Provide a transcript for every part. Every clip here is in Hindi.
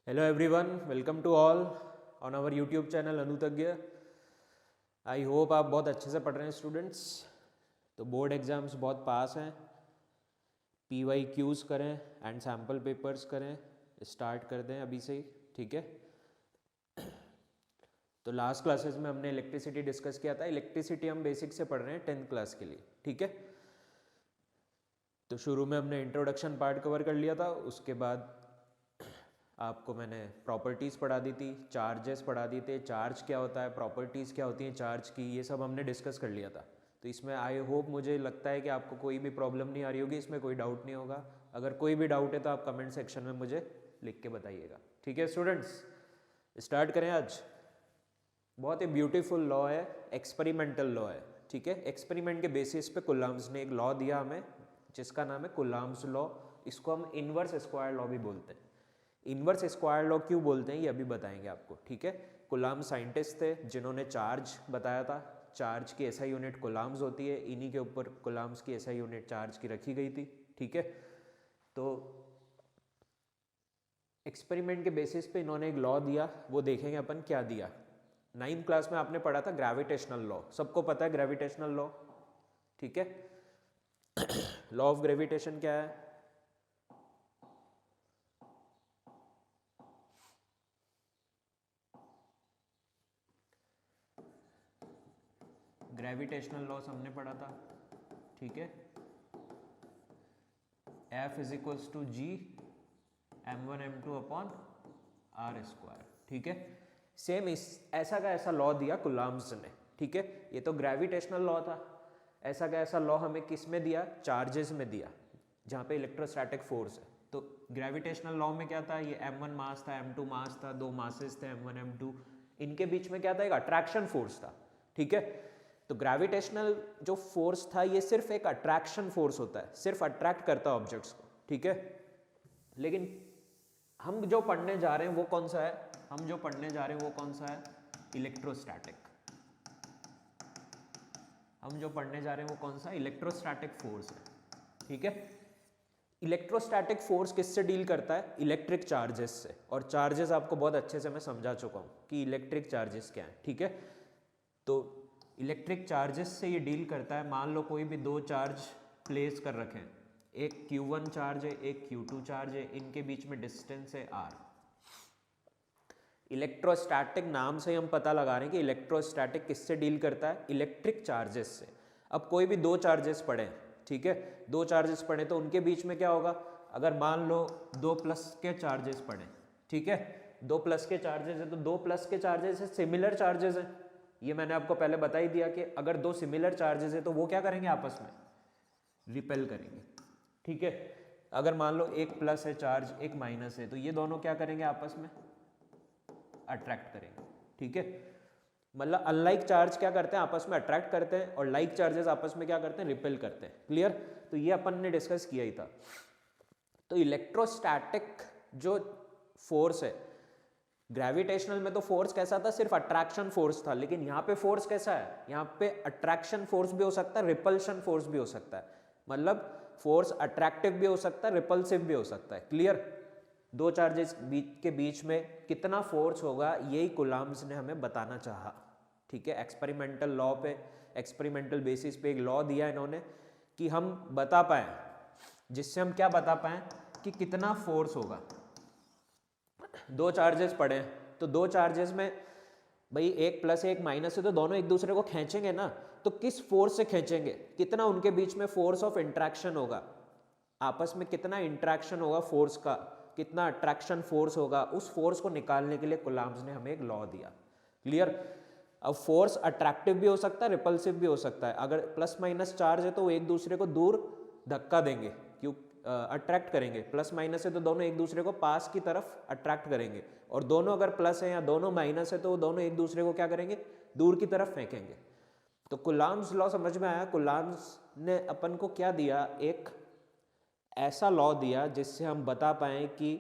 Hello everyone, welcome to all on our YouTube channel अनुतज्ञ। आई होप आप बहुत अच्छे से पढ़ रहे हैं स्टूडेंट्स। तो बोर्ड एग्ज़ाम्स बहुत पास हैं। पीवाई क्यूज़ करें एंड सैम्पल पेपर्स करें, स्टार्ट कर दें अभी से ही, ठीक है। तो लास्ट क्लासेस में हमने इलेक्ट्रिसिटी डिस्कस किया था। इलेक्ट्रिसिटी हम बेसिक से पढ़ रहे हैं 10th क्लास के लिए, ठीक है। तो शुरू में हमने इंट्रोडक्शन पार्ट कवर कर लिया था, उसके बाद आपको मैंने प्रॉपर्टीज़ पढ़ा दी थी, चार्जेस पढ़ा दिए थे, चार्ज क्या होता है, प्रॉपर्टीज़ क्या होती हैं चार्ज की, ये सब हमने डिस्कस कर लिया था। तो इसमें आई होप, मुझे लगता है कि आपको कोई भी प्रॉब्लम नहीं आ रही होगी, इसमें कोई डाउट नहीं होगा। अगर कोई भी डाउट है तो आप कमेंट सेक्शन में मुझे लिख के बताइएगा, ठीक है स्टूडेंट्स। स्टार्ट करें आज। बहुत ही ब्यूटीफुल लॉ है, एक्सपेरिमेंटल लॉ है, ठीक है। एक्सपेरिमेंट के बेसिस पे कुलाम्स ने एक लॉ दिया हमें, जिसका नाम है कुलाम्स लॉ। इसको हम इनवर्स स्क्वायर लॉ भी बोलते हैं। इनवर्स स्क्वायर लॉ क्यों बोलते हैं ये अभी बताएंगे आपको, ठीक है। कुलाम साइंटिस्ट थे जिन्होंने चार्ज बताया था। चार्ज की एसआई यूनिट कुलाम्स होती है, इन्हीं के ऊपर कुलाम्स की एसआई यूनिट चार्ज की रखी गई थी, ठीक है। तो एक्सपेरिमेंट के बेसिस पे इन्होंने एक लॉ दिया, वो देखेंगे अपन क्या दिया। 9th क्लास में आपने पढ़ा था ग्रेविटेशनल लॉ, सबको पता है ग्रेविटेशनल लॉ, ठीक है। लॉ ऑफ ग्रेविटेशन क्या है? ग्रेविटेशनल लॉस हमने पढ़ा था, ठीक है। F is equals to G m1 m2 upon are square, ठीक है। सेम इस ऐसा का ऐसा लॉ दिया कुलाम्स ने, ठीक है। ये तो ग्रेविटेशनल लॉ था। ऐसा का ऐसा लॉ हमें किस में दिया? चार्जेस में दिया, जहाँ पे इलेक्ट्रोस्टैटिक फोर्स है। तो ग्रेविटेशनल लॉ में क्या था? ये m1 मास था, m2 मास था, दो मासेस थे m1 m2, इनके बीच में क्या था? एक अट्रैक्शन फोर्स था, ठीक है। तो ग्रेविटेशनल जो फोर्स था ये सिर्फ एक अट्रैक्शन फोर्स होता है, सिर्फ अट्रैक्ट करता है ऑब्जेक्ट्स को, ठीक है। लेकिन हम जो पढ़ने जा रहे हैं वो कौन सा है? हम जो पढ़ने जा रहे हैं वो कौन सा है? इलेक्ट्रोस्टैटिक। हम जो पढ़ने जा रहे हैं वो कौन सा? इलेक्ट्रोस्टैटिक फोर्स है, ठीक है। इलेक्ट्रोस्टैटिक फोर्स किससे डील करता है? इलेक्ट्रिक चार्जेस से। और चार्जेस आपको बहुत अच्छे से मैं समझा चुका हूँ कि इलेक्ट्रिक चार्जेस क्या है, ठीक है। तो इलेक्ट्रिक चार्जेस से ये डील करता है। मान लो कोई भी दो चार्ज प्लेस कर रखे हैं, एक Q1 चार्ज है, एक Q2 चार्ज है, इनके बीच में डिस्टेंस है R। इलेक्ट्रोस्टैटिक नाम से हम पता लगा रहे हैं कि इलेक्ट्रोस्टैटिक किससे डील करता है? इलेक्ट्रिक चार्जेस से। अब कोई भी दो चार्जेस पड़े, ठीक है, दो चार्जेस पड़े तो उनके बीच में क्या होगा? अगर मान लो दो प्लस के चार्जेस पड़े, ठीक है, दो प्लस के चार्जेस है तो दो प्लस के चार्जेस है सिमिलर चार्जेस है। ये मैंने आपको पहले बता ही दिया कि अगर दो सिमिलर चार्जेस है तो वो क्या करेंगे? आपस में रिपेल करेंगे, ठीक है। अगर मान लो एक प्लस है चार्ज, एक माइनस है, तो ये दोनों क्या करेंगे? आपस में अट्रैक्ट करेंगे, ठीक है। मतलब अनलाइक चार्ज क्या करते हैं? आपस में अट्रैक्ट करते हैं, और लाइक चार्जेस आपस में क्या करते हैं? रिपेल करते हैं। क्लियर? तो ये अपन ने डिस्कस किया ही था। तो इलेक्ट्रोस्टैटिक जो फोर्स है, ग्रेविटेशनल में तो फोर्स कैसा था? सिर्फ अट्रैक्शन फोर्स था, लेकिन यहाँ पे फोर्स कैसा है? यहाँ पे अट्रैक्शन फोर्स भी हो सकता है, रिपल्शन फोर्स भी हो सकता है। मतलब फोर्स अट्रैक्टिव भी हो सकता है, रिपल्सिव भी हो सकता है। क्लियर? दो चार्जेस के बीच में कितना फोर्स होगा, यही कुलाम्स ने हमें बताना चाहा, ठीक है। एक्सपेरिमेंटल लॉ पे, एक्सपेरिमेंटल बेसिस पे एक लॉ दिया इन्होंने कि हम बता पाए, जिससे हम क्या बता पाए कि कितना फोर्स होगा। दो चार्जेस पड़े तो दो चार्जेस में भाई एक प्लस एक माइनस है, तो दोनों एक दूसरे को खींचेंगे ना। तो किस फोर्स से खींचेंगे? कितना उनके बीच में फोर्स ऑफ इंट्रैक्शन होगा, आपस में कितना इंट्रैक्शन होगा फोर्स का, कितना अट्रैक्शन फोर्स होगा, उस फोर्स को निकालने के लिए कुलाम्स ने हमें एक लॉ दिया। क्लियर? अब फोर्स अट्रैक्टिव भी हो सकता है, रिपल्सिव भी हो सकता है। अगर प्लस माइनस चार्ज है तो वो एक दूसरे को दूर धक्का देंगे, क्यों? अट्रैक्ट करेंगे। प्लस माइनस है तो दोनों एक दूसरे को पास की तरफ अट्रैक्ट करेंगे, और दोनों अगर प्लस है या दोनों माइनस है तो वो दोनों एक दूसरे को क्या करेंगे? दूर की तरफ फेंकेंगे। तो कुलाम्स लॉ समझ में आया? कुलाम्स ने अपन को क्या दिया? एक ऐसा लॉ दिया जिससे हम बता पाएँ कि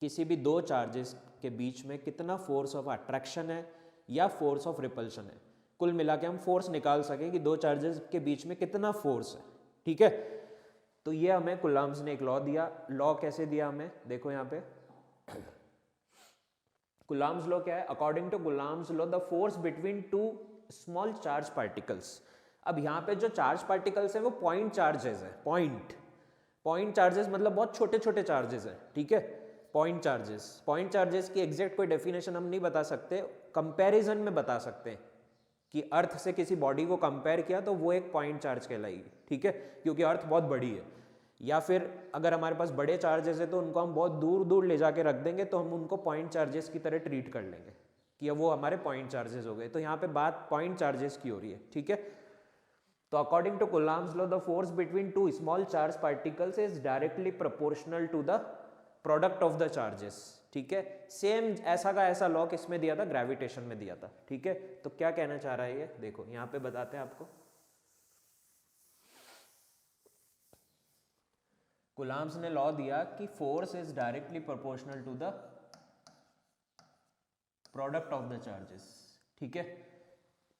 किसी भी दो चार्जेस के बीच में कितना फोर्स ऑफ अट्रैक्शन है या फोर्स ऑफ रिपल्शन है। कुल मिला के हम फोर्स निकाल सकें कि दो चार्जेस के बीच में कितना फोर्स है, ठीक है। तो ये हमें कुलाम्स ने एक लॉ दिया। लॉ कैसे दिया हमें? देखो यहाँ पे, कुलाम्स लॉ क्या है? According to Coulomb's law the force between two small charge particles. अब यहाँ पे जो चार्ज पार्टिकल्स है वो पॉइंट चार्जेस है। पॉइंट चार्जेस मतलब बहुत छोटे छोटे चार्जेस है, ठीक है। पॉइंट चार्जेस की एग्जैक्ट कोई डेफिनेशन हम नहीं बता सकते, कंपैरिजन में बता सकते हैं कि अर्थ से किसी बॉडी को कंपेयर किया तो वो एक पॉइंट चार्ज कहलाएगी, ठीक है, क्योंकि अर्थ बहुत बड़ी है। या फिर अगर हमारे पास बड़े चार्जेस है तो उनको हम बहुत दूर दूर ले जाके रख देंगे तो हम उनको पॉइंट चार्जेस की तरह ट्रीट कर लेंगे कि वो हमारे पॉइंट चार्जेस हो गए। तो यहाँ पे बात पॉइंट चार्जेस की हो रही है, ठीक है। तो according to Coulomb's law the force between two small charge particles is directly proportional to the product of the charges, ठीक है। सेम ऐसा का ऐसा लॉ किसमें दिया था? ग्रेविटेशन में दिया था, ठीक है। तो क्या कहना चाह रहा है ये देखो यहाँ पे बताते हैं आपको। कुलाम्स ने लॉ दिया कि force is directly proportional to the product of the charges, ठीक है।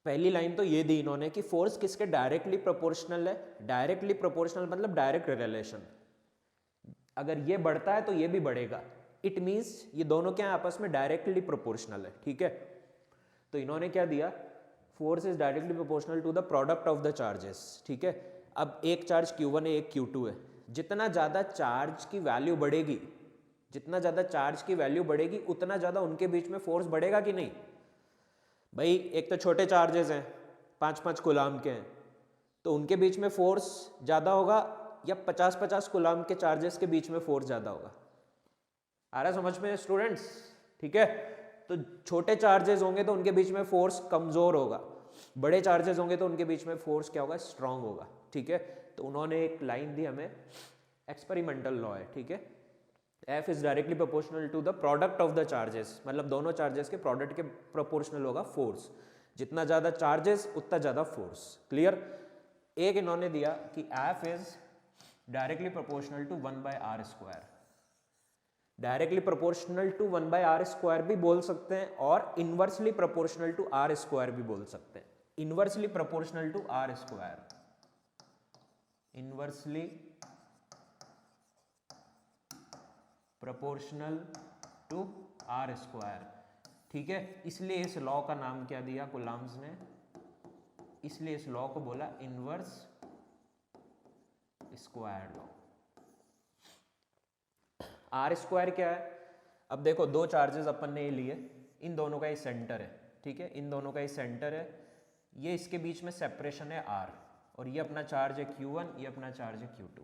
पहली लाइन तो ये दी इन्होंने कि फोर्स किसके डायरेक्टली प्रोपोर्शनल है। डायरेक्टली प्रोपोर्शनल मतलब डायरेक्ट रिलेशन, अगर ये बढ़ता है तो ये भी बढ़ेगा। इट मीन्स ये दोनों क्या है? आपस में डायरेक्टली प्रोपोर्शनल है, ठीक है। तो इन्होंने क्या दिया? Force is directly proportional to the product of the charges, ठीक है। अब एक चार्ज Q1 है, एक Q2 है। जितना ज़्यादा चार्ज की वैल्यू बढ़ेगी, जितना ज़्यादा चार्ज की वैल्यू बढ़ेगी उतना ज़्यादा उनके बीच में फोर्स बढ़ेगा कि नहीं भाई? एक तो छोटे चार्जेस हैं, 5-5 कूलाम के हैं, तो उनके बीच में फोर्स ज़्यादा होगा या 50-50 कूलाम के चार्जेस के बीच में फोर्स ज़्यादा होगा? आ रहा समझ में स्टूडेंट्स, ठीक है। तो छोटे चार्जेस होंगे तो उनके बीच में फोर्स कमज़ोर होगा, बड़े चार्जेस होंगे तो उनके बीच में फोर्स क्या होगा? स्ट्रांग होगा, ठीक है। तो उन्होंने एक लाइन दी हमें, एक्सपेरिमेंटल लॉ है, ठीक है। F is directly proportional to the product of the charges, मतलब दोनों चार्जेस के प्रोडक्ट के प्रोपोर्शनल होगा फोर्स। जितना ज़्यादा चार्जेस उतना ज़्यादा फोर्स, क्लियर। एक इन्होंने दिया कि F is directly proportional to 1/r²। Directly proportional to 1/r² भी बोल सकते हैं और इनवर्सली प्रोपोर्शनल टू r² भी बोल सकते हैं। Inversely proportional to r², inversely proportional to r², ठीक है। इसलिए इस लॉ का नाम क्या दिया कुलाम्स ने? इसलिए इस लॉ को बोला इनवर्स स्क्वायर लॉ। r² क्या है? अब देखो दो चार्जेस अपन ने ये लिए, इन दोनों का ये सेंटर है, ठीक है। इन दोनों का ये सेंटर है, ये इसके बीच में सेपरेशन है r, और ये अपना चार्ज है Q1, ये अपना चार्ज है Q2।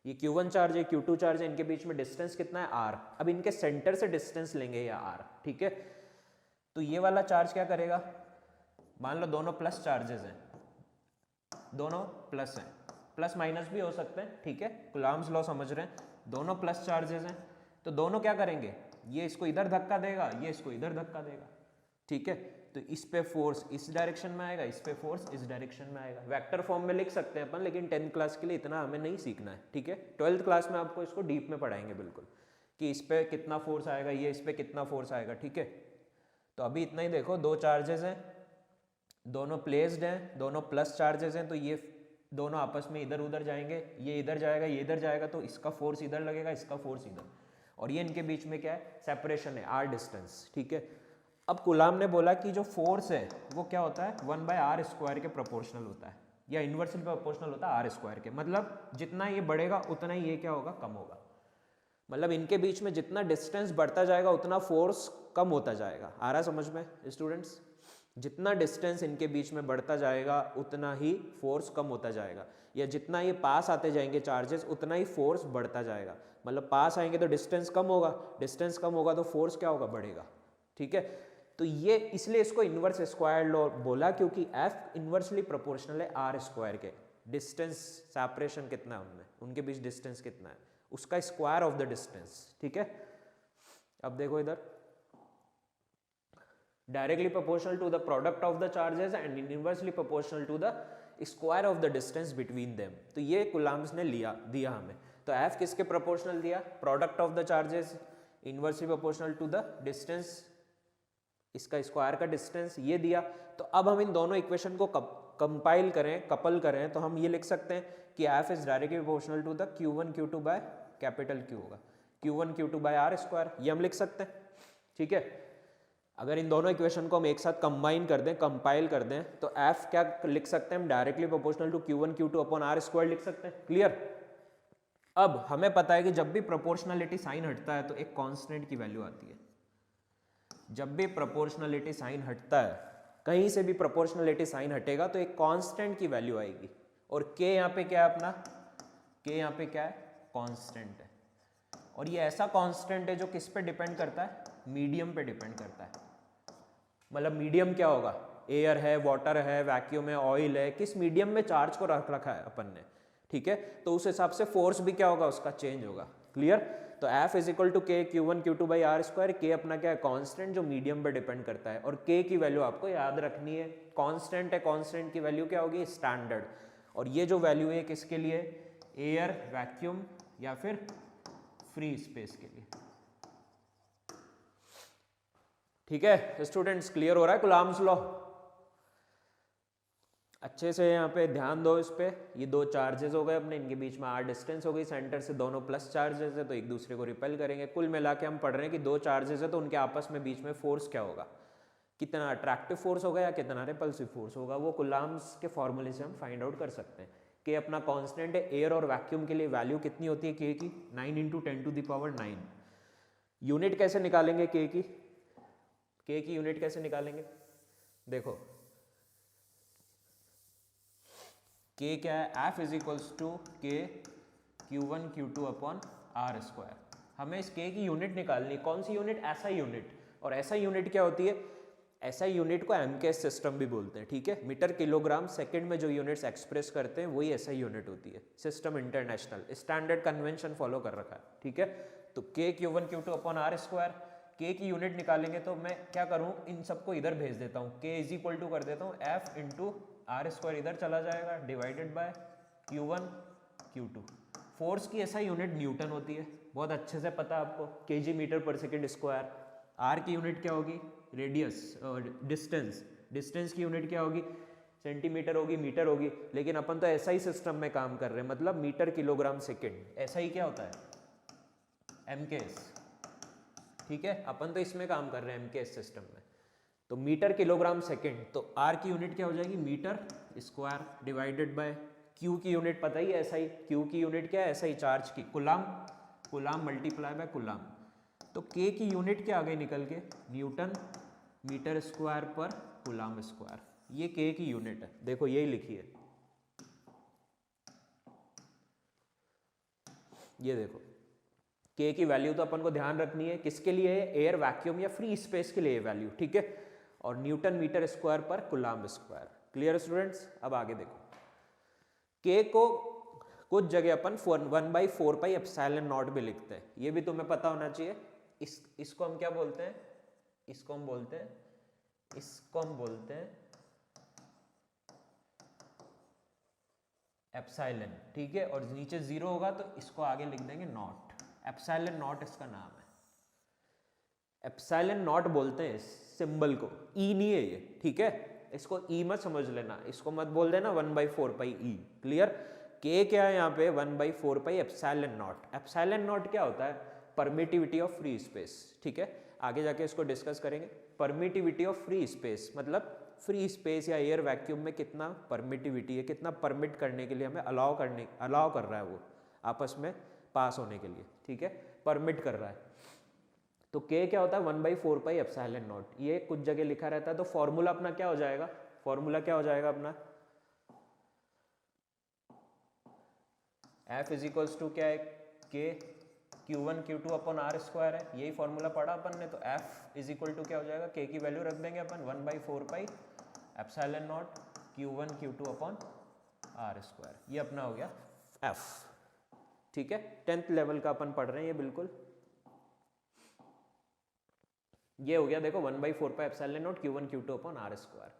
ये Q1 चार्ज है, Q2 चार्ज है, इनके बीच में डिस्टेंस कितना है? r। अब इनके सेंटर से डिस्टेंस लेंगे या r, ठीक है। तो ये वाला चार्ज क्या करेगा? मान लो दोनों प्लस चार्जेस हैं, दोनों प्लस हैं, प्लस माइनस भी हो सकते हैं, ठीक है। कुलाम्स लॉ समझ रहे हैं, दोनों प्लस चार्जेस हैं, तो दोनों क्या करेंगे? ये इसको इधर धक्का देगा, ये इसको इधर धक्का देगा, ठीक है। तो इस पे फोर्स इस डायरेक्शन में आएगा, इस पे फोर्स इस डायरेक्शन में आएगा। वेक्टर फॉर्म में लिख सकते हैं अपन, लेकिन 10th क्लास के लिए इतना हमें नहीं सीखना है, ठीक है। 12th क्लास में आपको इसको डीप में पढ़ाएंगे बिल्कुल, कि इस पे कितना फोर्स आएगा, ये इस पे कितना फोर्स आएगा, ठीक है। तो अभी इतना ही देखो, दो चार्जेस हैं, दोनों प्लेस्ड हैं, दोनों प्लस चार्जेस हैं, तो ये दोनों आपस में इधर उधर जाएंगे, ये इधर जाएगा, ये इधर जाएगा, तो इसका फोर्स इधर लगेगा, इसका फोर्स इधर, और ये इनके बीच में क्या है? सेपरेशन है, r डिस्टेंस, ठीक है। अब कुलाम ने बोला कि जो फोर्स है वो क्या होता है? 1/r² के प्रोपोर्शनल होता है, या इनवर्सली प्रोपोर्शनल होता है r² के। मतलब जितना ये बढ़ेगा उतना ही ये क्या होगा? कम होगा। मतलब इनके बीच में जितना डिस्टेंस बढ़ता जाएगा उतना फोर्स कम होता जाएगा। आ रहा समझ में स्टूडेंट्स? जितना डिस्टेंस इनके बीच में बढ़ता जाएगा उतना ही फोर्स कम होता जाएगा, या जितना ये पास आते जाएंगे चार्जेस उतना ही फोर्स बढ़ता जाएगा। मतलब पास आएंगे तो डिस्टेंस कम होगा, डिस्टेंस कम होगा तो फोर्स क्या होगा? बढ़ेगा, ठीक है। तो ये इसलिए इसको इनवर्स स्क्वायर लॉ बोला, क्योंकि F इनवर्सली प्रोपोर्शनल है r² के। डिस्टेंस सेपरेशन कितना है उनमें, उनके बीच डिस्टेंस कितना है, उसका स्क्वायर ऑफ द डिस्टेंस, ठीक है। अब देखो इधर, directly proportional to the product of the charges and inversely proportional to the square of the distance between them. तो ये कुलाम्स ने दिया हमें। तो F किसके प्रोपोर्शनल दिया? Product of the charges, inversely proportional to the distance, इसका स्क्वायर का डिस्टेंस, ये दिया। तो अब हम इन दोनों इक्वेशन को कंपाइल करें, कपल करें, तो हम ये लिख सकते हैं कि F is directly proportional to the Q1 Q2 by capital Q होगा, Q1 Q2 बाय r², ये हम लिख सकते हैं, ठीक है। अगर इन दोनों इक्वेशन को हम एक साथ कंबाइन कर दें, कंपाइल कर दें, तो F क्या लिख सकते हैं हम, directly proportional to Q1 Q2 upon R square लिख सकते हैं। क्लियर। अब हमें पता है कि जब भी प्रोपोर्शनलिटी साइन हटता है तो एक कांस्टेंट की वैल्यू आती है। जब भी प्रोपोर्शनलिटी साइन हटता है, कहीं से भी प्रोपोर्शनलिटी साइन हटेगा तो एक कांस्टेंट की वैल्यू आएगी। और K यहाँ पे क्या है अपना, K यहाँ पे क्या है, कांस्टेंट है। और ये ऐसा कांस्टेंट है जो किस पे डिपेंड करता है, मीडियम पे डिपेंड करता है। मतलब मीडियम क्या होगा, एयर है, वाटर है, वैक्यूम है, ऑयल है, किस मीडियम में चार्ज को रख रखा है अपन ने, ठीक है। तो उस हिसाब से फोर्स भी क्या होगा, उसका चेंज होगा। क्लियर। तो F इज इक्वल टू के Q1 Q2 by are square. के अपना क्या है, कांस्टेंट जो मीडियम पे डिपेंड करता है। और K की वैल्यू आपको याद रखनी है, कांस्टेंट है, कांस्टेंट की वैल्यू क्या होगी, स्टैंडर्ड। और ये जो वैल्यू है किसके लिए, एयर, वैक्यूम या फिर फ्री स्पेस के लिए। ठीक है स्टूडेंट्स, क्लियर हो रहा है कूलम्ब्स लॉ। अच्छे से यहाँ पे ध्यान दो इस पे। ये दो चार्जेस हो गए अपने, इनके बीच में r डिस्टेंस हो गई, सेंटर से दोनों प्लस चार्जेस है तो एक दूसरे को रिपेल करेंगे। कुल मिला के हम पढ़ रहे हैं कि दो चार्जेस है तो उनके आपस में बीच में फोर्स क्या होगा, कितना अट्रैक्टिव फोर्स होगा या कितना रिपल्सिव फोर्स होगा, वो कूलम्ब्स के फॉर्मूले से हम फाइंड आउट कर सकते हैं। के अपना कांस्टेंट है, एयर और वैक्यूम के लिए वैल्यू कितनी होती है के की, 9 × 10⁹ यूनिट कैसे निकालेंगे के की, के की यूनिट कैसे निकालेंगे, देखो के क्या है, F इज इक्वल्स टू के Q1 Q2 upon are square. हमें इस के की यूनिट निकालनी, कौन सी यूनिट, ऐसा यूनिट। और ऐसा यूनिट क्या होती है, ऐसा यूनिट को एमकेएस सिस्टम भी बोलते हैं, ठीक है। मीटर किलोग्राम सेकंड में जो यूनिट्स एक्सप्रेस करते हैं वही ऐसा यूनिट होती है। System international standard convention follow कर रखा है, ठीक है। तो के Q1 Q2 upon are square, के की यूनिट निकालेंगे तो मैं क्या करूं, इन सबको इधर भेज देता हूं, के इज इक्वल टू कर देता हूं F इंटू आर स्क्वायर, इधर चला जाएगा, divided by Q1 Q2। Force की ऐसा यूनिट न्यूटन होती है, बहुत अच्छे से पता है आपको, केजी मीटर पर सेकेंड स्क्वायर। आर की यूनिट क्या होगी, रेडियस, डिस्टेंस, डिस्टेंस की यूनिट क्या होगी, सेंटीमीटर होगी, मीटर होगी। लेकिन अपन तो ऐसा ही सिस्टम में काम कर रहे हैं, मतलब मीटर किलोग्राम सेकेंड, ऐसा ही क्या होता है, एमकेएस, ठीक है। अपन तो इसमें काम कर रहे हैं एमकेएस सिस्टम में। तो मीटर किलोग्राम सेकेंड, तो आर की यूनिट क्या हो जाएगी, metre square, divided by Q की यूनिट पता ही है, ऐसा ही, क्यू की यूनिट क्या है, ऐसा ही चार्ज की, कुलाम, कुलाम मल्टीप्लाई बाय कुलाम। तो के की यूनिट क्या आ गई निकल के, न्यूटन मीटर स्क्वायर पर कुलाम स्क्वायर। ये के की यूनिट है, देखो यही लिखी है, ये देखो के की वैल्यू तो अपन को ध्यान रखनी है, किसके लिए है, एयर, वैक्यूम या फ्री स्पेस के लिए वैल्यू, ठीक है। और न्यूटन मीटर स्क्वायर पर कुलाम स्क्वायर। Clear students. अब आगे देखो, के को कुछ जगह अपन 1/4 एप्सिलॉन नॉट भी लिखते हैं, ये भी तुम्हें पता होना चाहिए। इसको हम क्या बोलते हैं, इसको हम बोलते हैं, इसको हम बोलते हैं एप्सिलॉन, ठीक है। और नीचे 0 होगा तो इसको आगे लिख देंगे नॉट, एप्सिलॉन नॉट इसका नाम है। एप्सिलॉन नॉट बोलते हैं इस सिंबल को, ई नहीं है ये, ठीक है। इसको ई मत समझ लेना, इसको मत बोल देना 1/4 ई। क्लियर। के क्या है यहाँ पे, 1/4 एप्सिलॉन नॉट। एप्सिलॉन नॉट क्या होता है, परमिटिविटी ऑफ फ्री स्पेस, ठीक है। आगे जाके इसको डिस्कस करेंगे। परमिटिविटी ऑफ फ्री स्पेस मतलब फ्री स्पेस या एयर वैक्यूम में कितना परमिटिविटी है, कितना परमिट करने के लिए हमें अलाउ कर रहा है वो आपस में पास होने के लिए, ठीक है, परमिट कर रहा है। तो के क्या होता है, 1/4 एप्सिलॉन नॉट। ये कुछ जगह लिखा रहता है, तो फॉर्मूला अपना क्या हो जाएगा, फॉर्मूला क्या हो जाएगा अपना, F इज इक्वल्स टू क्या है, के Q1 Q2 upon are square है, यही फॉर्मूला पढ़ा अपन ने। तो F इज इक्वल टू क्या हो जाएगा, के की वैल्यू रख देंगे अपन 1/4 epsilon naught Q1 Q2 upon are square, ये अपना हो गया F, ठीक है। 10th लेवल का अपन पढ़ रहे हैं ये, बिल्कुल ये हो गया। देखो 1/4 epsilon naught Q1 Q2 upon are square.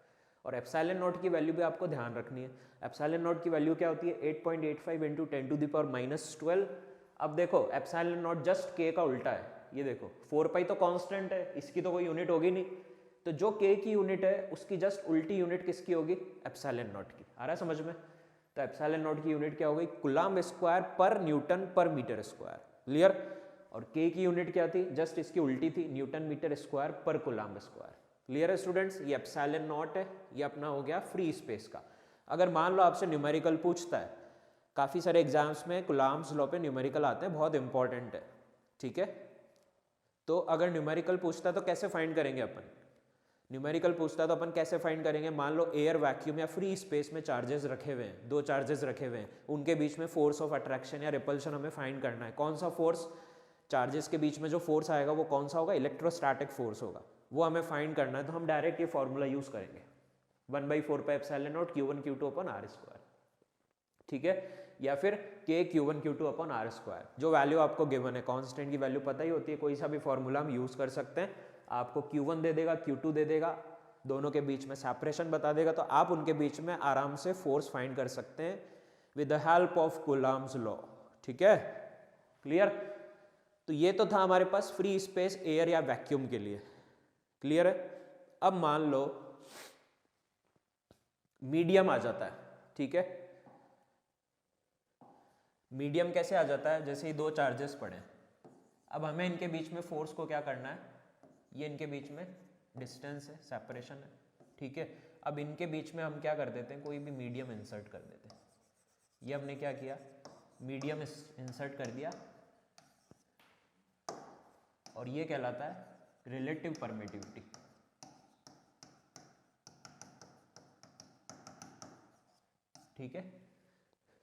और एप्सिलॉन नॉट की वैल्यू भी आपको ध्यान रखनी है। एप्सिलॉन नॉट की वैल्यू क्या होती है, 8.85 × 10⁻⁻12। अब देखो एप्सिलॉन नॉट जस्ट के का उल्टा है, ये देखो 4π तो कांस्टेंट है, इसकी तो कोई यूनिट होगी नहीं, तो जो के की यूनिट है उसकी जस्ट उल्टी यूनिट किसकी होगी, एप्सिलॉन नॉट की। आ रहा है समझ में। तो एप्सिलॉन नॉट की यूनिट क्या हो गई, कुलाम स्क्वायर पर न्यूटन पर मीटर स्क्वायर। क्लियर। और के की यूनिट क्या थी, जस्ट इसकी उल्टी थी, न्यूटन मीटर स्क्वायर पर कूलम्ब स्क्वायर। क्लियर है स्टूडेंट्स, ये एप्सिलॉन नॉट है, ये अपना हो गया फ्री स्पेस का। अगर मान लो आपसे न्यूमेरिकल पूछता है, काफ़ी सारे एग्जाम्स में कूलम्ब्स लॉ पे न्यूमेरिकल आते हैं, बहुत इंपॉर्टेंट है, ठीक है। तो अगर न्यूमेरिकल पूछता है तो कैसे फाइंड करेंगे अपन, न्यूमेरिकल पूछता है तो अपन कैसे फाइंड करेंगे, मान लो एयर वैक्यूम या फ्री स्पेस में चार्जेस रखे हुए हैं, दो चार्जेस रखे हुए हैं, उनके बीच में फोर्स ऑफ अट्रैक्शन या रिपल्शन हमें फाइंड करना है। कौन सा फोर्स, चार्जेस के बीच में जो फोर्स आएगा वो कौन सा होगा, इलेक्ट्रोस्टैटिक फोर्स होगा, वो हमें फाइंड करना है। तो हम डायरेक्ट ये फॉर्मूला यूज करेंगे 1/4 pi epsilon naught Q1 Q2 upon R square, ठीक है, या फिर K Q1 Q2 upon R square. जो वैल्यू आपको गिवन है, कांस्टेंट की वैल्यू पता ही होती है, कोई सा भी फॉर्मूला हम यूज कर सकते हैं। आपको Q1 दे देगा, Q2 दे देगा, दोनों के बीच में सेपरेशन बता देगा, तो आप उनके बीच में आराम से फोर्स फाइंड कर सकते हैं with the help of Coulomb's law, ठीक है, क्लियर। तो ये तो था हमारे पास फ्री स्पेस एयर या वैक्यूम के लिए, क्लियर है। अब मान लो मीडियम आ जाता है, ठीक है। मीडियम कैसे आ जाता है, जैसे ही दो चार्जेस पड़े, अब हमें इनके बीच में फोर्स को क्या करना है, ये इनके बीच में डिस्टेंस है, सेपरेशन है, ठीक है। अब इनके बीच में हम क्या कर देते हैं, कोई भी मीडियम इंसर्ट कर देते हैं। ये हमने क्या किया, मीडियम इंसर्ट कर दिया, और ये कहलाता है रिलेटिव परमिटिविटी। ठीक है,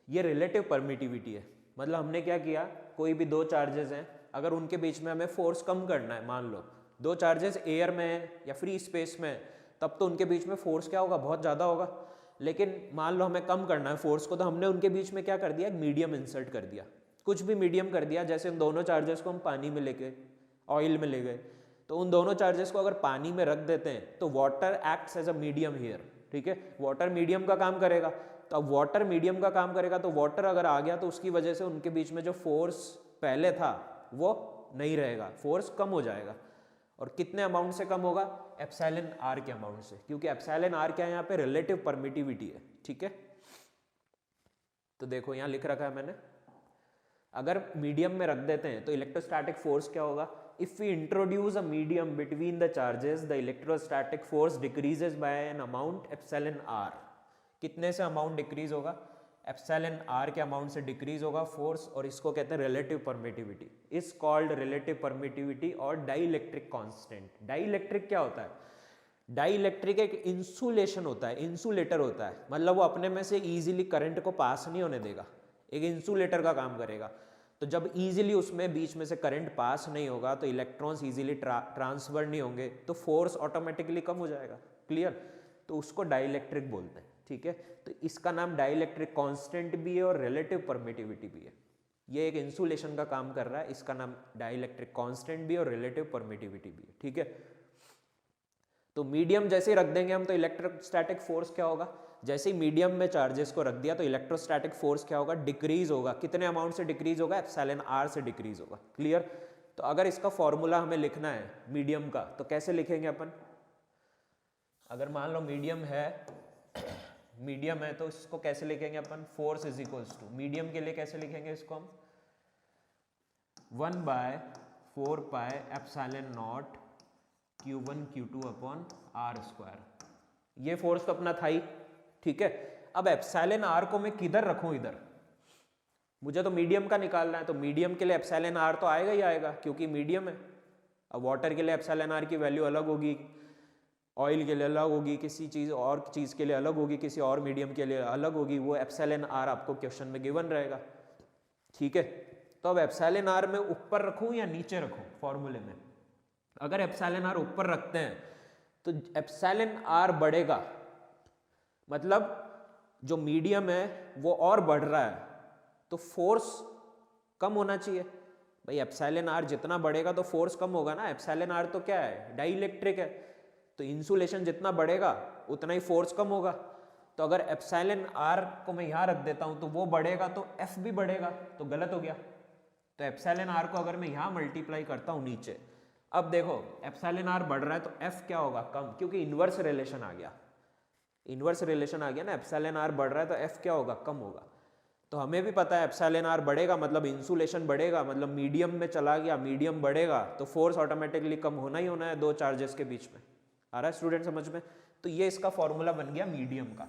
ये रिलेटिव परमिटिविटी है, मतलब हमने क्या किया, कोई भी दो चार्जेस हैं, अगर उनके बीच में हमें फोर्स कम करना है, मान लो दो चार्जेस एयर में है या फ्री स्पेस में है, तब तो उनके बीच में फोर्स क्या होगा, बहुत ज़्यादा होगा। लेकिन मान लो हमें कम करना है फोर्स को, तो हमने उनके बीच में क्या कर दिया, एक मीडियम इंसर्ट कर दिया, कुछ भी मीडियम कर दिया। जैसे उन दोनों चार्जेस को हम पानी में लेके, ऑयल में ले गए, तो उन दोनों चार्जेस को अगर पानी में रख देते हैं तो water acts as a medium here, ठीक है, वाटर मीडियम का काम करेगा। तो अब वाटर मीडियम का काम करेगा, तो वाटर अगर आ गया तो उसकी वजह से उनके बीच में जो फोर्स पहले था वो नहीं रहेगा, फोर्स कम हो जाएगा। और कितने अमाउंट से कम होगा, एप्सिलॉन आर के अमाउंट से, क्योंकि एप्सिलॉन आर क्या है, यहाँ पे रिलेटिव परमिटिविटी है, ठीक है। तो देखो यहाँ लिख रखा है मैंने, अगर मीडियम में रख देते हैं तो इलेक्ट्रोस्टैटिक फोर्स क्या होगा, if we introduce a medium between the charges the electrostatic force decreases by an amount epsilon R. कितने से अमाउंट डिक्रीज होगा, एप्सिलॉन आर के अमाउंट से डिक्रीज होगा फोर्स, और इसको कहते हैं relative permittivity, is called relative permittivity और डाइइलेक्ट्रिक कांस्टेंट। डाइइलेक्ट्रिक क्या होता है, डाइइलेक्ट्रिक एक इंसुलेशन होता है, इंसुलेटर होता है, मतलब वो अपने में से इजीली करंट को पास नहीं होने देगा, एक इंसुलेटर का काम करेगा। तो जब इजीली उसमें बीच में से करंट पास नहीं होगा तो इलेक्ट्रॉन्स इजीली ट्रांसफर नहीं होंगे, तो फोर्स ऑटोमेटिकली कम हो जाएगा, क्लियर। तो उसको डाइइलेक्ट्रिक बोलते हैं, ठीक है। तो इसका नाम डाइइलेक्ट्रिक कांस्टेंट भी है और रिलेटिव परमिटिविटी भी है। ये एक इंसुलेशन का काम कर रहा है, इसका नाम डाइइलेक्ट्रिक कांस्टेंट भी और रिलेटिव परमिटिविटी भी है, ठीक है। तो मीडियम जैसे ही रख देंगे हम, तो इलेक्ट्रोस्टैटिक फोर्स क्या होगा, जैसे ही मीडियम में चार्जेस को रख दिया तो इलेक्ट्रोस्टैटिक फोर्स क्या होगा, डिक्रीज होगा। कितने अमाउंट से डिक्रीज होगा, एप्सिलॉन आर से डिक्रीज होगा, क्लियर। तो अगर इसका फॉर्मूला हमें लिखना है मीडियम का, तो कैसे लिखेंगे अपन, अगर मान लो मीडियम है, मीडियम है तो इसको कैसे लिखेंगे अपन, force is equals to, medium के लिए कैसे लिखेंगे इसको हम, 1/4 pi epsilon naught Q1 Q2 upon are square. ये फोर्स तो अपना था ही, ठीक है। अब एप्सिलॉन आर को मैं किधर रखूं, इधर, मुझे तो मीडियम का निकालना है, तो मीडियम के लिए एप्सिलॉन आर तो आएगा ही आएगा, क्योंकि मीडियम है। अब वाटर के लिए एप्सिलॉन आर की वैल्यू अलग होगी, ऑयल के लिए अलग होगी, किसी चीज़ और चीज़ के लिए अलग होगी, किसी और मीडियम के लिए अलग होगी, वो एप्सिलॉन आर आपको क्वेश्चन में गिवन रहेगा, ठीक है। तो अब एप्सिलॉन आर में ऊपर रखूं या नीचे रखूं फॉर्मूले में, अगर एप्सिलॉन आर ऊपर रखते हैं तो एप्सिलॉन आर बढ़ेगा, मतलब जो मीडियम है वो और बढ़ रहा है, तो फोर्स कम होना चाहिए भाई। एप्सिलॉन आर जितना बढ़ेगा तो फोर्स कम होगा ना, एप्सिलॉन आर तो क्या है, डाइइलेक्ट्रिक है, तो इंसुलेशन जितना बढ़ेगा उतना ही फोर्स कम होगा। तो अगर एप्सिलॉन आर को मैं यहाँ रख देता हूँ तो वो बढ़ेगा तो एफ भी बढ़ेगा, तो गलत हो गया। तो एप्सिलॉन आर को अगर मैं यहाँ मल्टीप्लाई करता हूँ नीचे, अब देखो एप्सिलॉन आर बढ़ रहा है तो एफ क्या होगा, कम, क्योंकि इन्वर्स रिलेशन आ गया, इन्वर्स रिलेशन आ गया ना, एप्सिलॉन आर बढ़ रहा है तो एफ क्या होगा, कम होगा। तो हमें भी पता है एप्सिलॉन आर बढ़ेगा मतलब इंसुलेशन बढ़ेगा, मतलब मीडियम में चला गया, मीडियम बढ़ेगा तो फोर्स ऑटोमेटिकली कम होना ही होना है दो चार्जेस के बीच में। आ रहा है स्टूडेंट समझ में? तो ये इसका फॉर्मूला बन गया मीडियम का।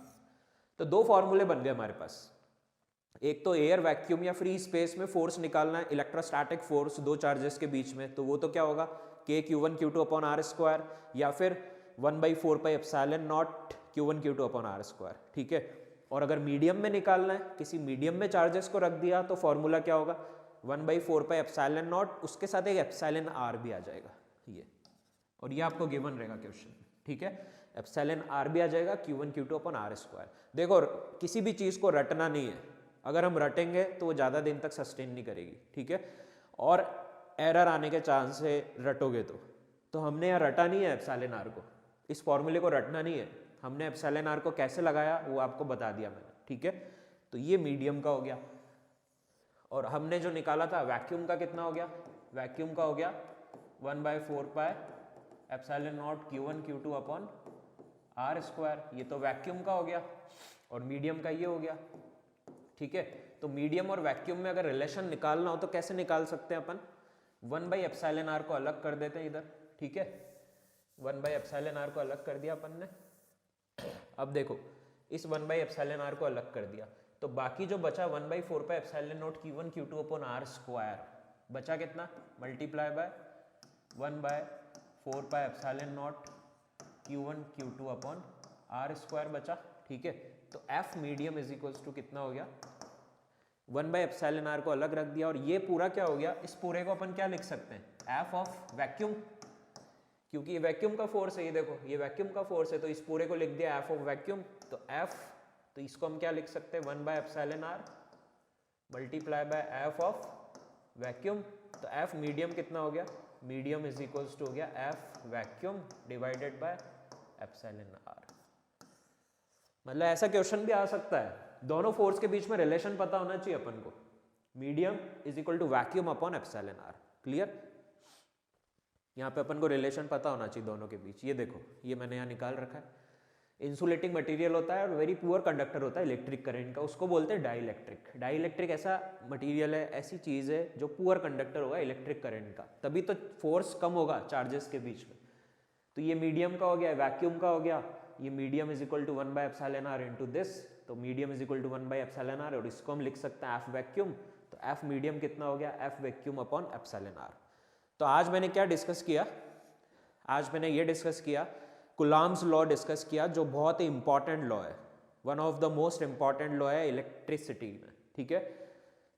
तो दो फॉर्मूले बन गए हमारे पास, एक तो एयर वैक्यूम या फ्री स्पेस में फोर्स निकालना है, इलेक्ट्रोस्टैटिक फोर्स दो चार्जेस के बीच में, तो वो तो क्या होगा k q1 q2 upon are square, या फिर 1/4 pi epsilon naught q1 q2 upon are square, ठीक है। और अगर मीडियम में निकालना है, किसी मीडियम में चार्जेस को रख दिया तो फॉर्मूला क्या होगा 1/4 पाई एप्सिलॉन नॉट, उसके साथ एक एप्सिलॉन आर भी आ जाएगा ये, और ये आपको गिवन रहेगा क्वेश्चन में, ठीक है। एप्सिलॉन आर भी आ जाएगा q1 q2 upon are square. देखो किसी भी चीज़ को रटना नहीं है, अगर हम रटेंगे तो वो ज़्यादा दिन तक सस्टेन नहीं करेगी, ठीक है, और एरर आने के चांस है रटोगे तो हमने यहाँ रटा नहीं है एप्सिलॉन आर को, इस फॉर्मूले को रटना नहीं है, हमने एप्सिलॉन आर को कैसे लगाया वो आपको बता दिया मैंने, ठीक है। तो ये मीडियम का हो गया, और हमने जो निकाला था वैक्यूम का कितना हो गया, वैक्यूम का हो गया 1/4 pi epsilon naught q1 q2 upon are square, ये तो वैक्यूम का हो गया, और मीडियम का ये हो गया, ठीक है। तो मीडियम और वैक्यूम में अगर रिलेशन निकालना हो तो कैसे निकाल सकते हैं अपन, 1/एप्सिलॉन आर को अलग कर देते हैं इधर, ठीक है, 1/एप्सिलॉन आर को अलग कर दिया अपन ने। अब देखो इस 1/एप्सिलॉन आर को अलग कर दिया तो बाकी जो बचा 1/4 pi epsilon naught q1 q2 upon are square, बचा कितना, multiply by 1/4 pi epsilon naught q1 q2 upon are square बचा, ठीक है। तो F medium is equals to कितना हो गया, 1/एप्सिलॉन आर को अलग रख दिया, और ये पूरा क्या हो गया, इस पूरे को अपन क्या लिख सकते हैं, F ऑफ वैक्यूम, क्योंकि ये वैक्यूम का फोर्स है, ये देखो ये वैक्यूम का फोर्स है, तो इस पूरे को लिख दिया F ऑफ वैक्यूम, तो F, तो इसको हम क्या लिख सकते हैं 1/एप्सिलॉन r multiply by F of vacuum, तो F मीडियम कितना हो गया, मीडियम इज इक्वल्स टू हो गया F vacuum divided by epsilon R. मतलब ऐसा क्वेश्चन भी आ सकता है, दोनों फोर्स के बीच में रिलेशन पता होना चाहिए अपन को, medium is equal to vacuum upon epsilon R, clear. यहाँ पे अपन को रिलेशन पता होना चाहिए दोनों के बीच। ये देखो ये मैंने यहाँ निकाल रखा है, इंसुलेटिंग मटेरियल होता है और वेरी पुअर कंडक्टर होता है इलेक्ट्रिक करंट का, उसको बोलते हैं डाइइलेक्ट्रिक। डाइइलेक्ट्रिक ऐसा मटेरियल है, ऐसी चीज़ है जो पुअर कंडक्टर होगा इलेक्ट्रिक करंट का, तभी तो फोर्स कम होगा चार्जेस के बीच में। तो ये मीडियम का हो गया, वैक्यूम का हो गया, ये मीडियम इज इक्वल टू 1/एप्सिलॉन आर इंटू दिस, तो मीडियम इज इक्वल टू 1/एप्सिलॉन आर, और इसको हम लिख सकते हैं एफ वैक्यूम, तो एफ मीडियम कितना हो गया, F vacuum upon epsilon r. तो आज मैंने क्या डिस्कस किया, आज मैंने ये डिस्कस किया कूलॉम्स लॉ डिस्कस किया, जो बहुत ही इंपॉर्टेंट लॉ है, one of the most important law है इलेक्ट्रिसिटी में, ठीक है।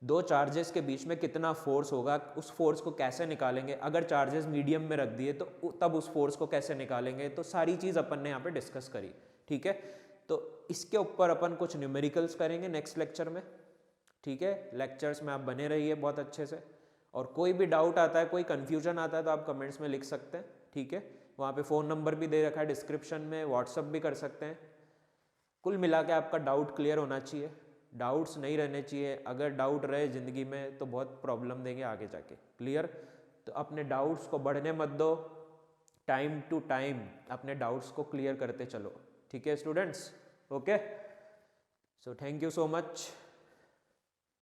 दो चार्जेस के बीच में कितना फोर्स होगा, उस फोर्स को कैसे निकालेंगे, अगर चार्जेस मीडियम में रख दिए तो तब उस फोर्स को कैसे निकालेंगे, तो सारी चीज़ अपन ने यहाँ पे डिस्कस करी, ठीक है। तो इसके ऊपर अपन कुछ न्यूमेरिकल्स करेंगे नेक्स्ट लेक्चर में, ठीक है। लेक्चर्स में आप बने रहिए बहुत अच्छे से, और कोई भी डाउट आता है, कोई कन्फ्यूजन आता है तो आप कमेंट्स में लिख सकते हैं, ठीक है। वहाँ पे फ़ोन नंबर भी दे रखा है डिस्क्रिप्शन में, व्हाट्सअप भी कर सकते हैं। कुल मिला के आपका डाउट क्लियर होना चाहिए, डाउट्स नहीं रहने चाहिए, अगर डाउट रहे ज़िंदगी में तो बहुत प्रॉब्लम देंगे आगे जाके, क्लियर। तो अपने डाउट्स को बढ़ने मत दो, टाइम टू टाइम अपने डाउट्स को क्लियर करते चलो, ठीक है students, okay. So thank you so much.